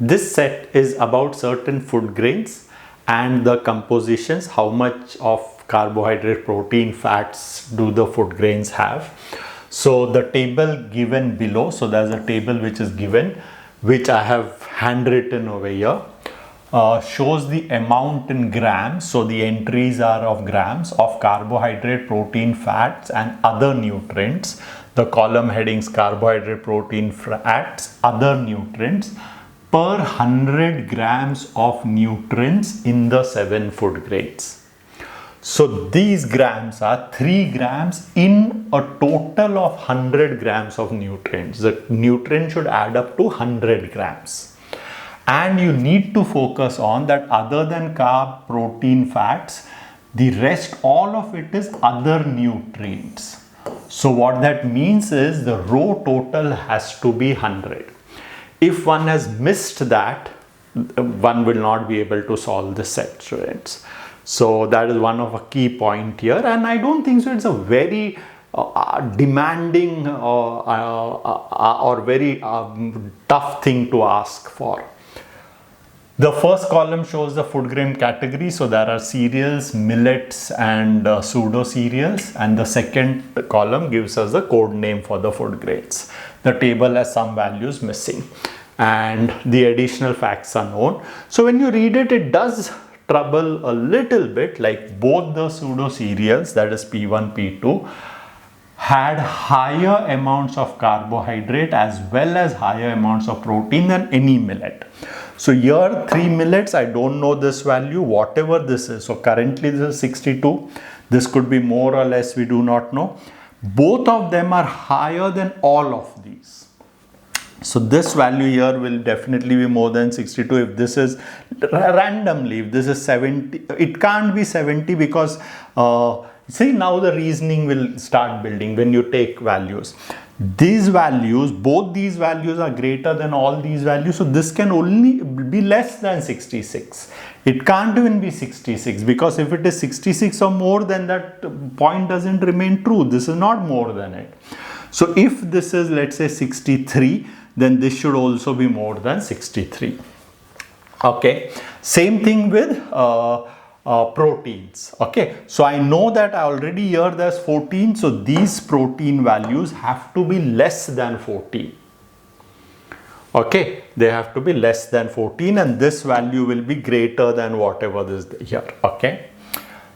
This set is about certain food grains and the compositions, how much of carbohydrate, protein, fats do the food grains have. So the table given below, so there's a table which is given, which I have handwritten over here, shows the amount in grams. So the entries are of grams of carbohydrate, protein, fats and other nutrients. The column headings carbohydrate, protein, fats, other nutrients per 100 grams of nutrients in the 7 food grains. So these grams are 3 grams in a total of 100 grams of nutrients. The nutrient should add up to 100 grams. And you need to focus on that other than carb, protein, fats, the rest, all of it is other nutrients. So what that means is the row total has to be 100. If one has missed that, one will not be able to solve the set, students. So that is one of a key point here, and I don't think so it's a very demanding or very tough thing to ask for. The first column shows the food grain category, so there are cereals, millets and pseudo cereals, and the second column gives us the code name for the food grains. The table has some values missing and the additional facts are known. So when you read it, it does trouble a little bit, like both the pseudo cereals, that is P1, P2, had higher amounts of carbohydrate as well as higher amounts of protein than any millet. So here 3 millets, I don't know this value, whatever this is. So currently this is 62. This could be more or less, we do not know. Both of them are higher than all of these. So this value here will definitely be more than 62. If this is randomly, if this is 70, it can't be 70 because see, now the reasoning will start building when you take values. These values, both these values are greater than all these values. So this can only be less than 66. It can't even be 66 because if it is 66 or more, then that point doesn't remain true. This is not more than it. So if this is, let's say, 63, then this should also be more than 63. Okay. Same thing with proteins. Okay, so I know that already here there's 14, so these protein values have to be less than 14. Okay, they have to be less than 14 and this value will be greater than whatever this here. Okay,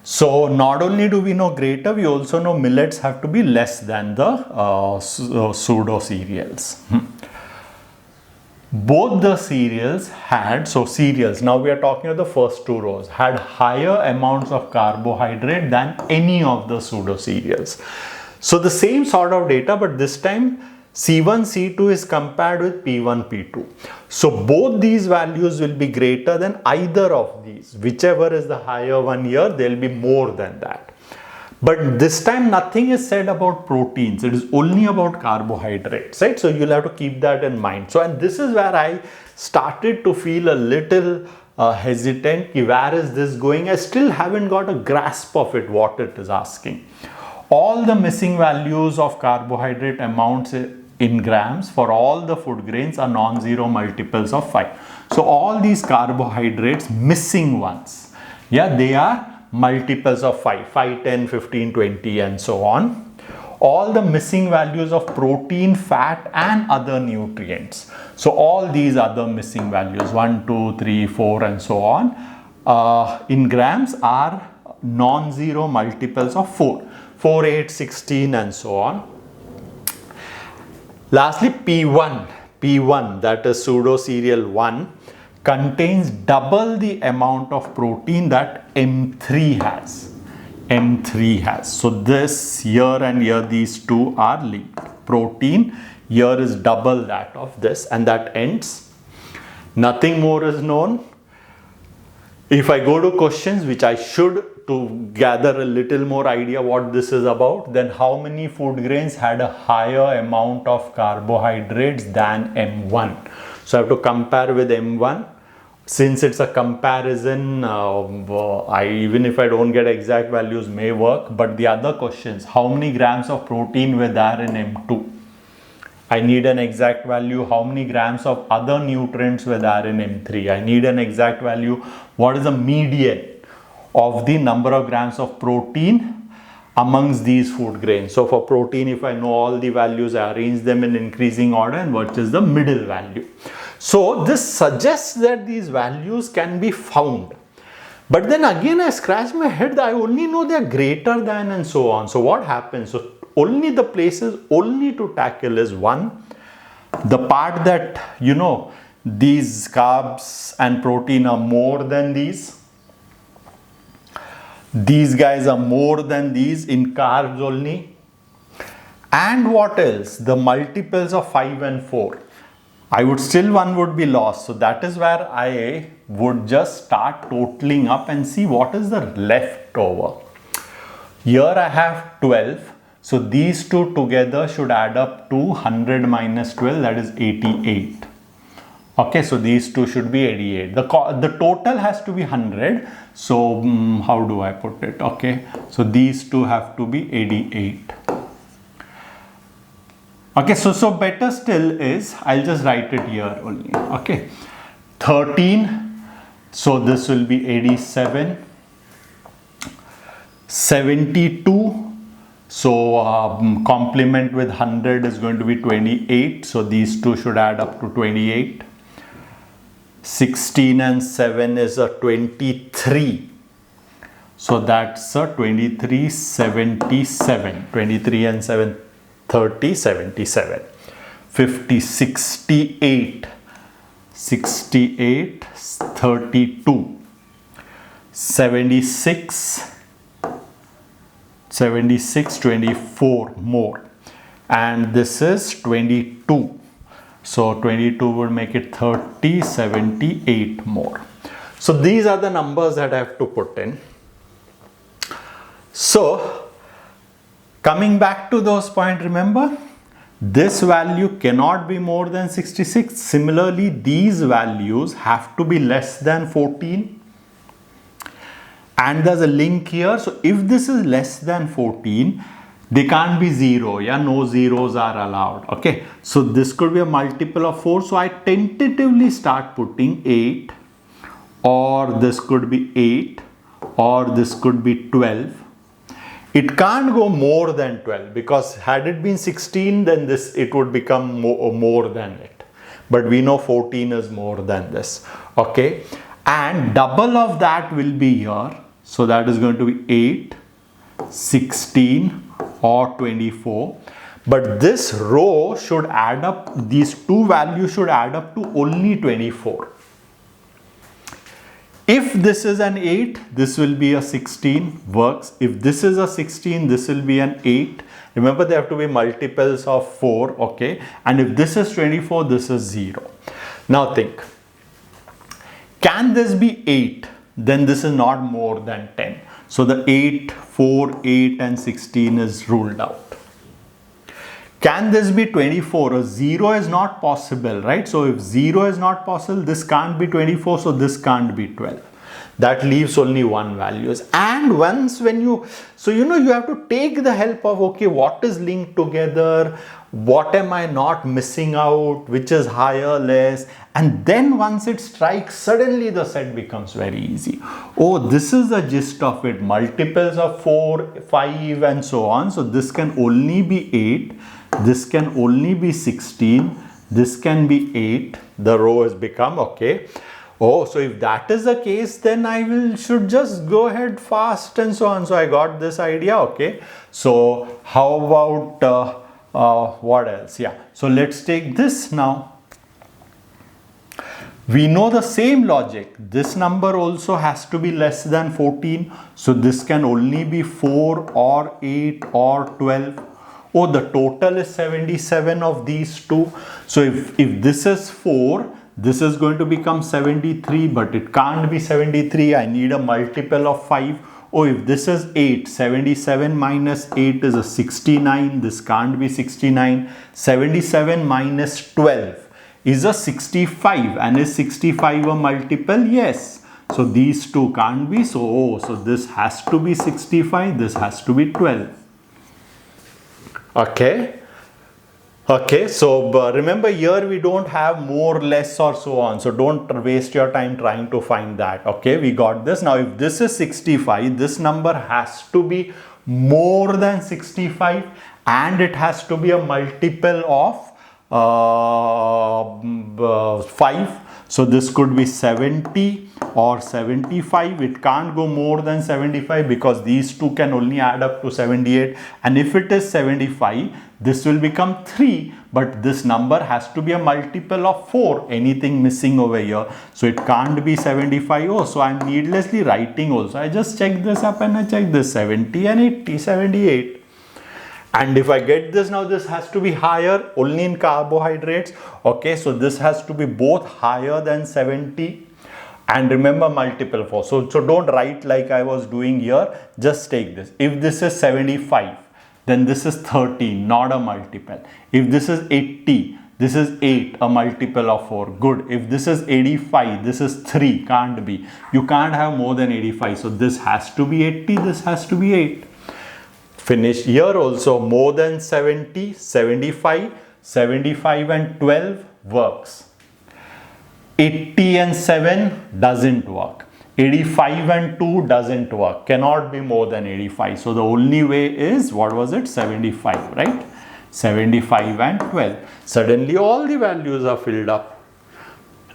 so not only do we know greater, we also know millets have to be less than the pseudo cereals. Both the cereals had, so cereals, now we are talking about the first 2 rows, had higher amounts of carbohydrate than any of the pseudo cereals. So the same sort of data, but this time C1, C2 is compared with P1, P2. So both these values will be greater than either of these. Whichever is the higher one here, there will be more than that. But this time nothing is said about proteins. It is only about carbohydrates, right? So you'll have to keep that in mind. So, and this is where I started to feel a little hesitant. Where is this going? I still haven't got a grasp of it, what it is asking. All the missing values of carbohydrate amounts in grams for all the food grains are non-zero multiples of 5. So all these carbohydrates, missing ones, yeah, they are multiples of 5, 10, 15, 20 and so on. All the missing values of protein, fat and other nutrients. So all these other missing values 1, 2, 3, 4 and so on in grams are non-zero multiples of 4. 4, 8, 16 and so on. Lastly, P1 that is pseudo cereal 1 contains double the amount of protein that M3 has. M3 has. So this here and here, these two are linked. Protein here is double that of this and that ends. Nothing more is known. If I go to questions, which I should to gather a little more idea what this is about, then how many food grains had a higher amount of carbohydrates than M1? So I have to compare with M1. Since it's a comparison, even if I don't get exact values may work, but the other questions, how many grams of protein were there in M2? I need an exact value. How many grams of other nutrients were there in M3? I need an exact value. What is the median of the number of grams of protein amongst these food grains? So for protein, if I know all the values, I arrange them in increasing order, and what is the middle value. So this suggests that these values can be found. But then again, I scratch my head, I only know they are greater than and so on. So what happens? So only the places only to tackle is one, the part that, you know, these carbs and protein are more than these. These guys are more than these in carbs only. And what else? The multiples of 5 and 4. One would be lost. So that is where I would just start totaling up and see what is the leftover. Here I have 12. So these two together should add up to 100 minus 12, that is 88. Okay, so these two should be 88. The total has to be 100. So how do I put it? Okay, so these two have to be 88. Okay, so better still is, I'll just write it here only. Okay, 13. So this will be 87. 72. So complement with 100 is going to be 28. So these two should add up to 28. 16 and 7 is a 23. So that's a 23, 77. 23 and 7, 30, 77. 50, 68. 68, 32. 76. 76, 24 more, and this is 22. So 22 would make it 30, 78 more. So these are the numbers that I have to put in. So coming back to those points, remember this value cannot be more than 66. Similarly, these values have to be less than 14. And there's a link here. So if this is less than 14, they can't be 0. Yeah, no zeros are allowed. Okay, so this could be a multiple of 4. So I tentatively start putting 8, or this could be 8, or this could be 12. It can't go more than 12, because had it been 16, then it would become more than it. But we know 14 is more than this. Okay, and double of that will be here. So that is going to be 8, 16 or 24. But this row should add up, these two values should add up to only 24. If this is an 8, this will be a 16, works. If this is a 16, this will be an 8. Remember, they have to be multiples of 4, okay? And if this is 24, this is 0. Now think, can this be 8? Then this is not more than 10. So the 8, 4, 8 and 16 is ruled out. Can this be 24? A 0 is not possible, right? So if 0 is not possible, this can't be 24, so this can't be 12. That leaves only one values. And once you have to take the help of, okay, what is linked together? What am I not missing out? Which is higher, less? And then once it strikes, suddenly the set becomes very easy. Oh, this is the gist of it. Multiples of 4, 5 and so on. So this can only be 8. This can only be 16. This can be 8. The row has become, okay. Oh, so if that is the case, then I should just go ahead fast and so on. So I got this idea, okay. So how about what else? Yeah. So let's take this now. We know the same logic. This number also has to be less than 14. So this can only be 4 or 8 or 12. Oh, the total is 77 of these two. So if this is 4, this is going to become 73, but it can't be 73. I need a multiple of 5. Oh, if this is 8, 77 minus 8 is a 69. This can't be 69. 77 minus 12 is a 65. And is 65 a multiple? Yes. So these two can't be. So this has to be 65. This has to be 12. Okay. Okay, so remember here we don't have more, less or so on. So don't waste your time trying to find that. Okay, we got this. Now if this is 65, this number has to be more than 65 and it has to be a multiple of 5. So this could be 70 or 75. It can't go more than 75 because these two can only add up to 78. And if it is 75, this will become 3. But this number has to be a multiple of 4. Anything missing over here. So it can't be 75. Oh, so I'm needlessly writing also. I just check this up and I check this 70 and 80, 78. And if I get this now, this has to be higher only in carbohydrates. Okay, so this has to be both higher than 70 and remember multiple 4. So don't write like I was doing here. Just take this. If this is 75, then this is 13, not a multiple. If this is 80, this is 8, a multiple of 4. Good. If this is 85, this is 3. Can't be. You can't have more than 85. So this has to be 80, this has to be 8. Finish here also. More than 70, 75, 75 and 12 works. 80 and 7 doesn't work. 85 and 2 doesn't work. Cannot be more than 85. So the only way is, what was it? 75, right? 75 and 12. Suddenly all the values are filled up.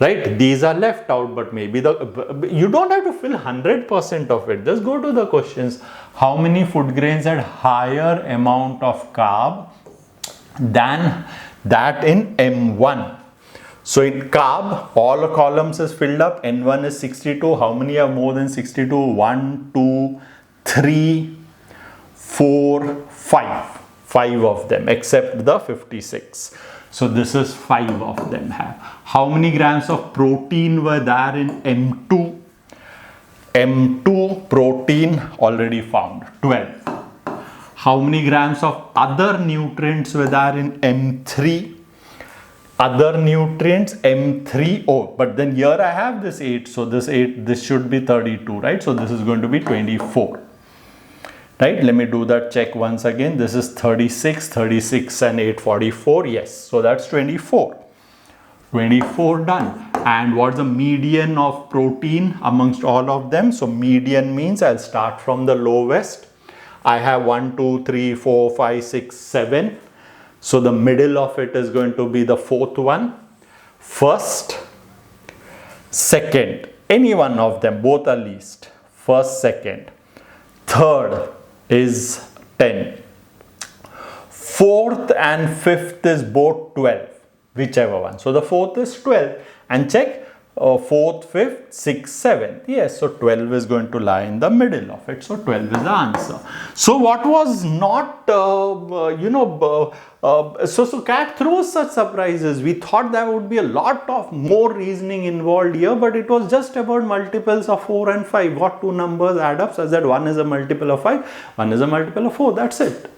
Right? These are left out, but maybe you don't have to fill 100% of it. Just go to the questions. How many food grains had higher amount of carb than that in M1? So in carb, all the columns is filled up. N1 is 62. How many have more than 62? 1, 2, 3, 4, 5. 5 of them, except the 56. So this is 5 of them have. How many grams of protein were there in M2? M2 protein already found, 12. How many grams of other nutrients were there in M3? Other nutrients, M3, oh, but then here I have this 8. So this 8, this should be 32, right? So this is going to be 24. Right, let me do that check once again. This is 36, 36 and 8, 44. Yes, so that's 24. 24 done. And what's the median of protein amongst all of them? So median means I'll start from the lowest. I have 1, 2, 3, 4, 5, 6, 7. So the middle of it is going to be the fourth one. First, second, any one of them, both are least. First, second. Third is 10. Fourth and fifth is both 12, whichever one. So the fourth is 12 and check fourth, fifth, sixth, seventh. Yes, so 12 is going to lie in the middle of it. So 12 is the answer. So what was not, so CAT throws such surprises. We thought there would be a lot of more reasoning involved here, but it was just about multiples of 4 and 5. What two numbers add up such that one is a multiple of 5, one is a multiple of 4. That's it.